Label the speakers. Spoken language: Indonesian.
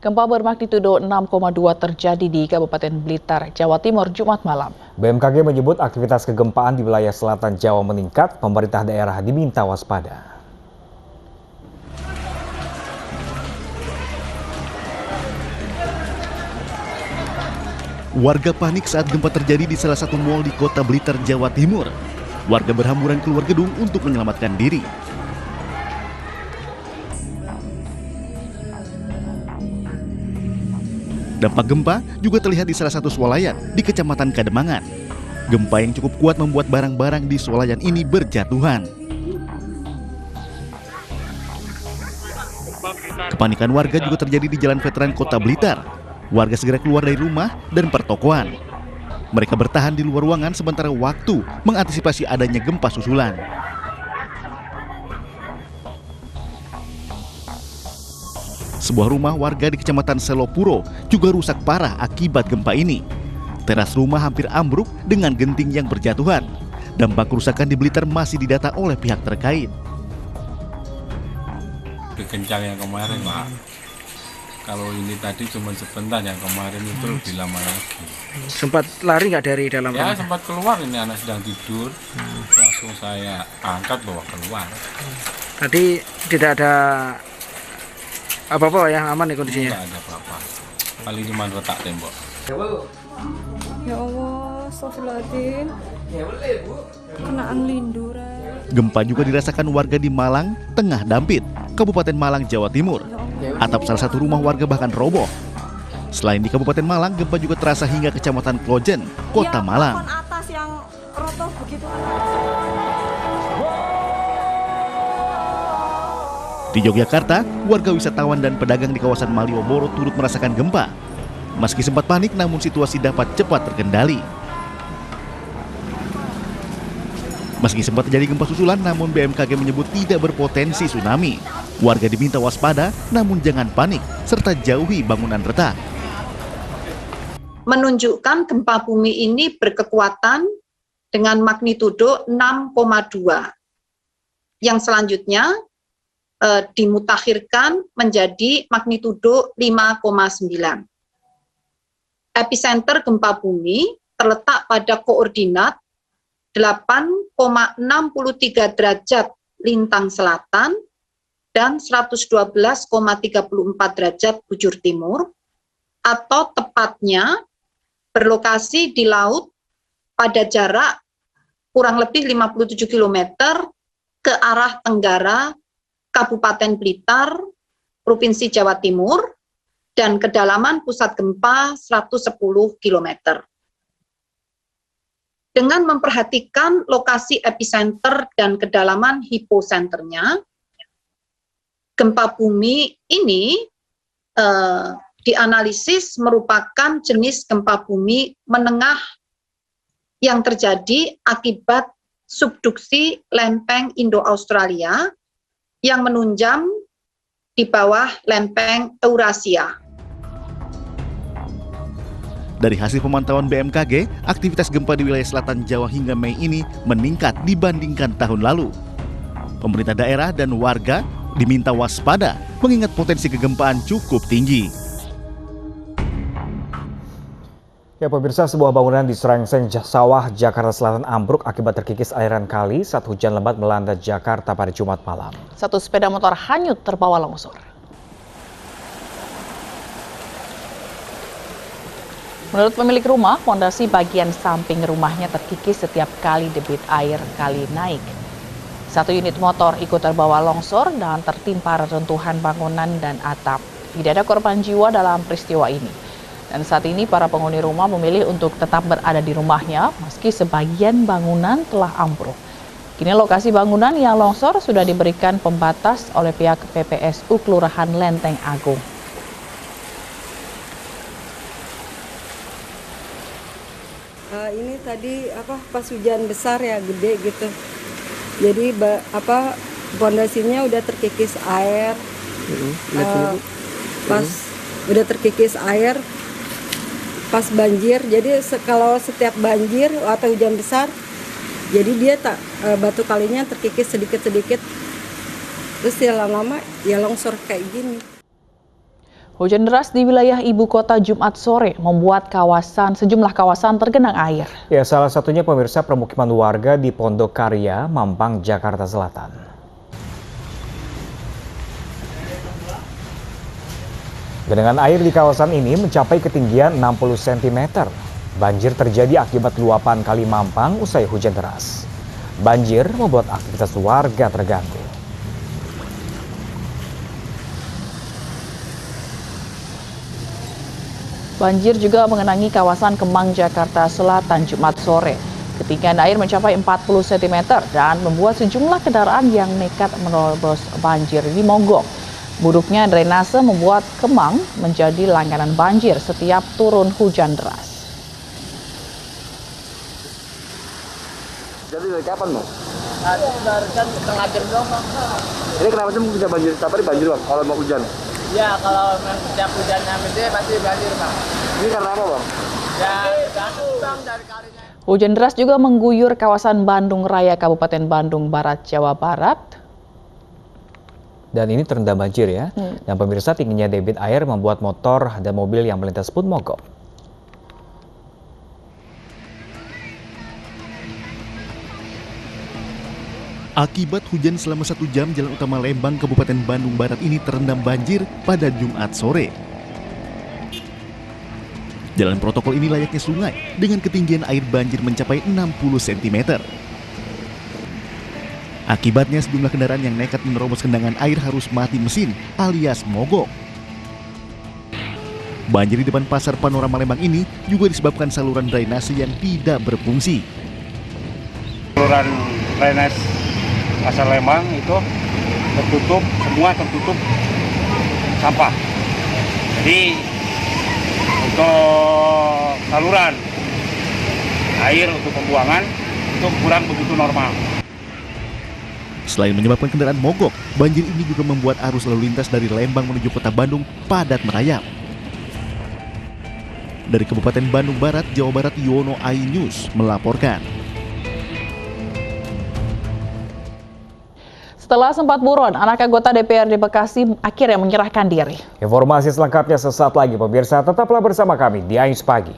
Speaker 1: Gempa bermagnitudo 6,2 terjadi di Kabupaten Blitar, Jawa Timur, Jumat malam.
Speaker 2: BMKG menyebut aktivitas kegempaan di wilayah selatan Jawa meningkat, pemerintah daerah diminta waspada.
Speaker 3: Warga panik saat gempa terjadi di salah satu mal di Kota Blitar, Jawa Timur. Warga berhamburan keluar gedung untuk menyelamatkan diri. Dampak gempa juga terlihat di salah satu swalayan di Kecamatan Kademangan. Gempa yang cukup kuat membuat barang-barang di swalayan ini berjatuhan. Kepanikan warga juga terjadi di Jalan Veteran Kota Blitar. Warga segera keluar dari rumah dan pertokoan. Mereka bertahan di luar ruangan sementara waktu mengantisipasi adanya gempa susulan. Sebuah rumah warga di Kecamatan Selopuro juga rusak parah akibat gempa ini. Teras rumah hampir ambruk dengan genting yang berjatuhan. Dampak kerusakan di Blitar masih didata oleh pihak terkait.
Speaker 4: Lebih kencang yang kemarin, Pak. Kalau ini tadi cuma sebentar, yang kemarin itu lebih lama lagi.
Speaker 5: Sempat lari nggak dari dalam
Speaker 4: Ya,
Speaker 5: rumah?
Speaker 4: sempat keluar, ini anak sedang tidur. Langsung saya angkat bawa keluar.
Speaker 5: Tadi tidak ada apa-apa yang aman nih kondisinya?
Speaker 4: Tidak ada apa-apa. Paling cuma retak tembok.
Speaker 6: Ya Allah, astagfirullahaladzim. Kenaan linduran.
Speaker 3: Gempa juga dirasakan warga di Malang, Tengah Dampit, Kabupaten Malang, Jawa Timur. Atap salah satu rumah warga bahkan roboh. Selain di Kabupaten Malang, gempa juga terasa hingga Kecamatan Klojen, Kota Malang.
Speaker 6: Atas yang roboh begitu.
Speaker 3: Di Yogyakarta, warga wisatawan dan pedagang di kawasan Malioboro turut merasakan gempa. Meski sempat panik, namun situasi dapat cepat terkendali. Meski sempat terjadi gempa susulan, namun BMKG menyebut tidak berpotensi tsunami. Warga diminta waspada, namun jangan panik, serta jauhi bangunan retak.
Speaker 7: Menunjukkan gempa bumi ini berkekuatan dengan magnitudo 6,2. Yang selanjutnya dimutakhirkan menjadi magnitudo 5,9. Epicenter gempa bumi terletak pada koordinat 8,63 derajat lintang selatan dan 112,34 derajat bujur timur, atau tepatnya berlokasi di laut pada jarak kurang lebih 57 km ke arah tenggara Kabupaten Blitar, Provinsi Jawa Timur, dan kedalaman pusat gempa 110 km. Dengan memperhatikan lokasi epicenter dan kedalaman hiposenternya, gempa bumi ini dianalisis merupakan jenis gempa bumi menengah yang terjadi akibat subduksi lempeng Indo-Australia yang menunjam di bawah lempeng Eurasia.
Speaker 3: Dari hasil pemantauan BMKG, aktivitas gempa di wilayah selatan Jawa hingga Mei ini meningkat dibandingkan tahun lalu. Pemerintah daerah dan warga diminta waspada mengingat potensi kegempaan cukup tinggi.
Speaker 2: Ya pemirsa, sebuah bangunan di Serengseng Sawah, Jakarta Selatan ambruk akibat terkikis aliran kali saat hujan lebat melanda Jakarta pada Jumat malam.
Speaker 1: Satu sepeda motor hanyut terbawa longsor. Menurut pemilik rumah, fondasi bagian samping rumahnya terkikis setiap kali debit air kali naik. Satu unit motor ikut terbawa longsor dan tertimpa reruntuhan bangunan dan atap. Tidak ada korban jiwa dalam peristiwa ini. Dan saat ini para penghuni rumah memilih untuk tetap berada di rumahnya meski sebagian bangunan telah ambruk. Kini lokasi bangunan yang longsor sudah diberikan pembatas oleh pihak PPSU Kelurahan Lenteng Agung.
Speaker 6: Ini tadi pas hujan besar ya, gede gitu. Jadi pondasinya udah terkikis air. Pas udah terkikis air, pas banjir, jadi kalau setiap banjir atau hujan besar, jadi dia batu kalinya terkikis sedikit-sedikit, terus ya lama-lama ya longsor kayak gini.
Speaker 1: Hujan deras di wilayah ibu kota Jumat sore membuat sejumlah kawasan tergenang air.
Speaker 2: Ya, salah satunya pemirsa permukiman warga di Pondok Karya, Mampang, Jakarta Selatan. Genangan air di kawasan ini mencapai ketinggian 60 cm. Banjir terjadi akibat luapan Kali Mampang usai hujan deras. Banjir membuat aktivitas warga terganggu.
Speaker 1: Banjir juga mengenangi kawasan Kemang, Jakarta Selatan Jumat sore. Ketinggian air mencapai 40 cm dan membuat sejumlah kendaraan yang nekat menerobos banjir dimogok. Buruknya drainase membuat Kemang menjadi langganan banjir setiap turun hujan deras.
Speaker 8: Jadi dari kapan, Bang?
Speaker 9: Dari setengah jam doang, Bang.
Speaker 8: Ini kenapa sih bisa banjir? Setiap hari banjir, Bang, kalau mau hujan?
Speaker 9: Ya, kalau setiap hujannya gede pasti banjir, Bang.
Speaker 8: Ini karena apa, Bang?
Speaker 9: Ya, Bang, dari kalinya.
Speaker 1: Hujan deras juga mengguyur kawasan Bandung Raya, Kabupaten Bandung Barat, Jawa Barat.
Speaker 2: Dan ini terendam banjir ya. Dan pemirsa, tingginya debit air membuat motor dan mobil yang melintas pun mogok.
Speaker 3: Akibat hujan selama 1 jam, jalan utama Lembang, Kabupaten Bandung Barat ini terendam banjir pada Jumat sore. Jalan protokol ini layaknya sungai dengan ketinggian air banjir mencapai 60 cm. Akibatnya sejumlah kendaraan yang nekat menerobos genangan air harus mati mesin alias mogok. Banjir di depan pasar Panorama Lembang ini juga disebabkan saluran drainase yang tidak berfungsi.
Speaker 10: Saluran drainase Pasar Lembang itu tertutup, semua tertutup sampah. Jadi untuk saluran air untuk pembuangan itu kurang begitu normal.
Speaker 3: Selain menyebabkan kendaraan mogok, banjir ini juga membuat arus lalu lintas dari Lembang menuju kota Bandung padat merayap. Dari Kabupaten Bandung Barat, Jawa Barat, Yono iNews melaporkan.
Speaker 1: Setelah sempat buron, anak anggota DPRD Bekasi akhirnya menyerahkan diri.
Speaker 2: Informasi selengkapnya sesaat lagi pemirsa, tetaplah bersama kami di iNews Pagi.